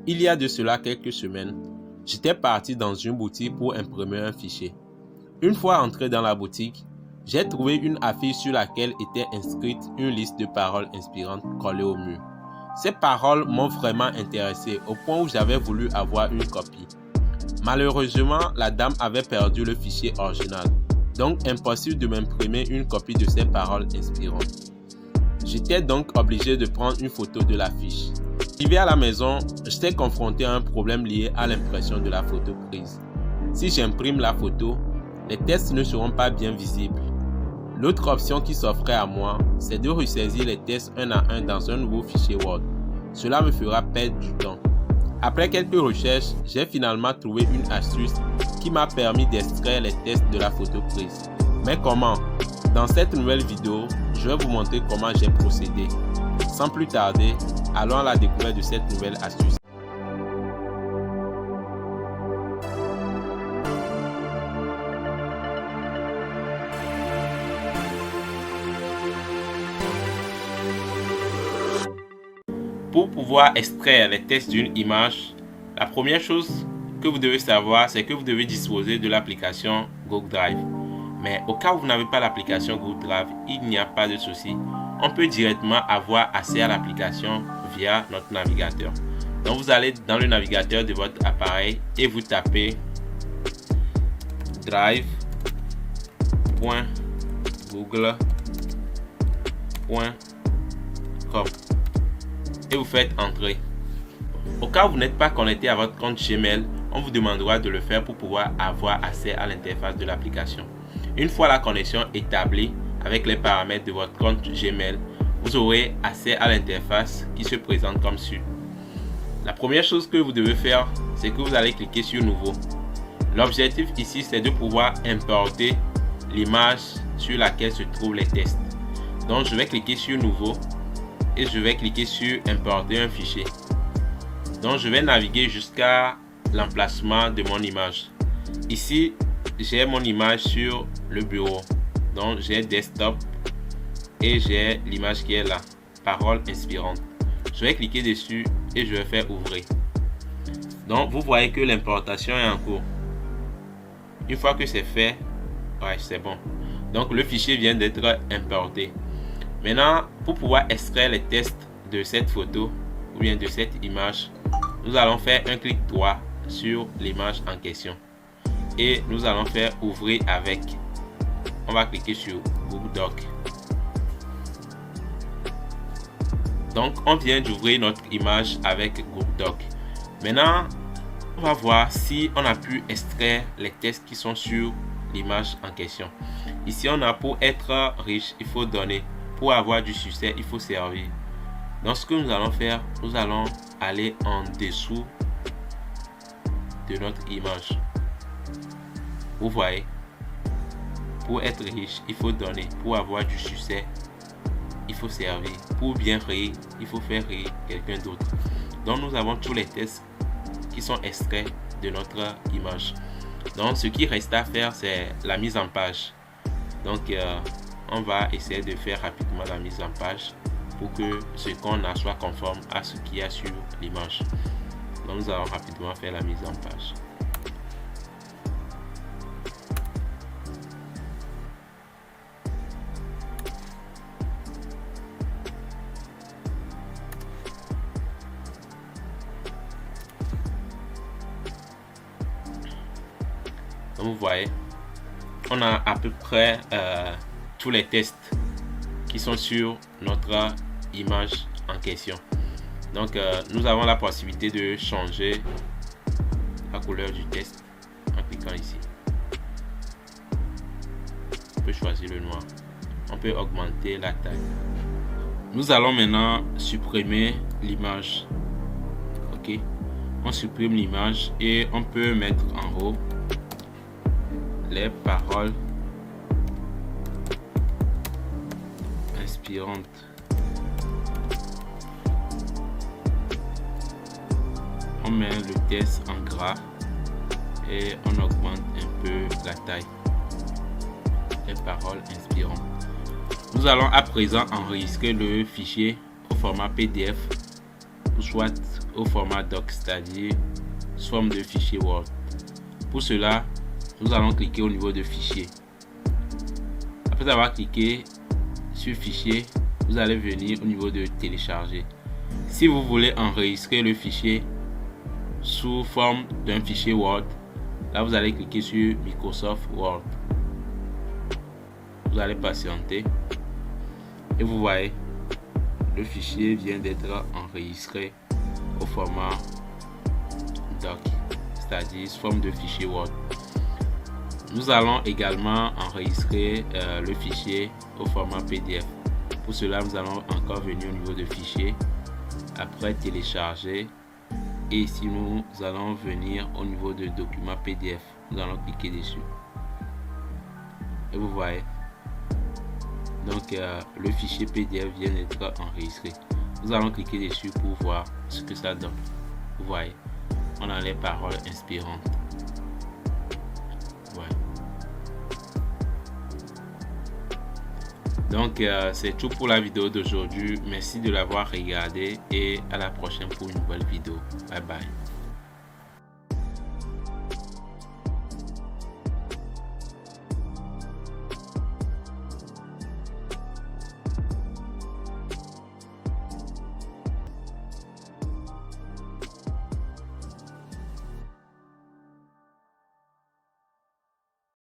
Il y a de cela quelques semaines, j'étais parti dans une boutique pour imprimer un fichier. Une fois entré dans la boutique, j'ai trouvé une affiche sur laquelle était inscrite une liste de paroles inspirantes collée au mur. Ces paroles m'ont vraiment intéressé au point où j'avais voulu avoir une copie. Malheureusement, la dame avait perdu le fichier original, donc impossible de m'imprimer une copie de ces paroles inspirantes. J'étais donc obligé de prendre une photo de l'affiche. Arrivé à la maison, j'étais confronté à un problème lié à l'impression de la photo prise. Si j'imprime la photo, les textes ne seront pas bien visibles. L'autre option qui s'offrait à moi, c'est de ressaisir les textes un à un dans un nouveau fichier Word. Cela me fera perdre du temps. Après quelques recherches, j'ai finalement trouvé une astuce qui m'a permis d'extraire les textes de la photo prise. Mais comment? Dans cette nouvelle vidéo, je vais vous montrer comment j'ai procédé. Sans plus tarder, allons à la découverte de cette nouvelle astuce. Pour pouvoir extraire les textes d'une image, la première chose que vous devez savoir, c'est que vous devez disposer de l'application Google Drive. Mais au cas où vous n'avez pas l'application Google Drive, il n'y a pas de souci. On peut directement avoir accès à l'application via notre navigateur. Donc vous allez dans le navigateur de votre appareil et vous tapez drive.google.com et vous faites entrer. Au cas où vous n'êtes pas connecté à votre compte Gmail, on vous demandera de le faire pour pouvoir avoir accès à l'interface de l'application. Une fois la connexion établie avec les paramètres de votre compte Gmail, vous aurez accès à l'interface qui se présente comme suit. La première chose que vous devez faire, c'est que vous allez cliquer sur Nouveau. L'objectif ici, c'est de pouvoir importer l'image sur laquelle se trouvent les textes. Donc, je vais cliquer sur Nouveau et je vais cliquer sur Importer un fichier. Donc, je vais naviguer jusqu'à l'emplacement de mon image. Ici, j'ai mon image sur le bureau. Donc, j'ai Desktop et j'ai l'image qui est là, Paroles inspirantes. Je vais cliquer dessus et je vais faire Ouvrir. Donc, vous voyez que l'importation est en cours. Une fois que c'est fait, ouais, c'est bon. Donc, le fichier vient d'être importé. Maintenant, pour pouvoir extraire les textes de cette photo ou bien de cette image, nous allons faire un clic droit sur l'image en question et nous allons faire Ouvrir avec. On va cliquer sur Google Doc. Donc, on vient d'ouvrir notre image avec Google Doc. Maintenant, on va voir si on a pu extraire les textes qui sont sur l'image en question. Ici, on a pour être riche, il faut donner. Pour avoir du succès, il faut servir. Donc, ce que nous allons faire, nous allons aller en dessous de notre image. Vous voyez, pour être riche, il faut donner. Pour avoir du succès, il faut servir. Pour bien rire, il faut faire rire quelqu'un d'autre. Donc, nous avons tous les textes qui sont extraits de notre image. Donc, ce qui reste à faire, c'est la mise en page. Donc, on va essayer de faire rapidement la mise en page pour que ce qu'on a soit conforme à ce qu'il y a sur l'image. Donc, nous allons rapidement faire la mise en page. Donc, vous voyez, on a à peu près tous les textes qui sont sur notre image en question. Donc, nous avons la possibilité de changer la couleur du texte en cliquant ici. On peut choisir le noir. On peut augmenter la taille. Nous allons maintenant supprimer l'image. Ok, on supprime l'image et on peut mettre en haut les paroles inspirantes. On met le texte en gras et on augmente un peu la taille. Les paroles inspirantes. Nous allons à présent enregistrer le fichier au format PDF ou soit au format doc, c'est-à-dire sous forme de fichier Word. Pour cela, nous allons cliquer au niveau de fichier. Après avoir cliqué sur fichier, vous allez venir au niveau de télécharger. Si vous voulez enregistrer le fichier sous forme d'un fichier Word, là vous allez cliquer sur Microsoft Word. Vous allez patienter et vous voyez le fichier vient d'être enregistré au format doc, c'est-à-dire sous forme de fichier Word. Nous allons également enregistrer le fichier au format PDF. Pour cela, nous allons encore venir au niveau de fichier, après télécharger, et ici nous allons venir au niveau de document PDF. Nous allons cliquer dessus et vous voyez donc le fichier PDF vient d'être enregistré. Nous allons cliquer dessus pour voir ce que ça donne. Vous voyez, on a les paroles inspirantes. Ouais. Donc c'est tout pour la vidéo d'aujourd'hui. Merci de l'avoir regardé et à la prochaine pour une nouvelle vidéo. Bye bye.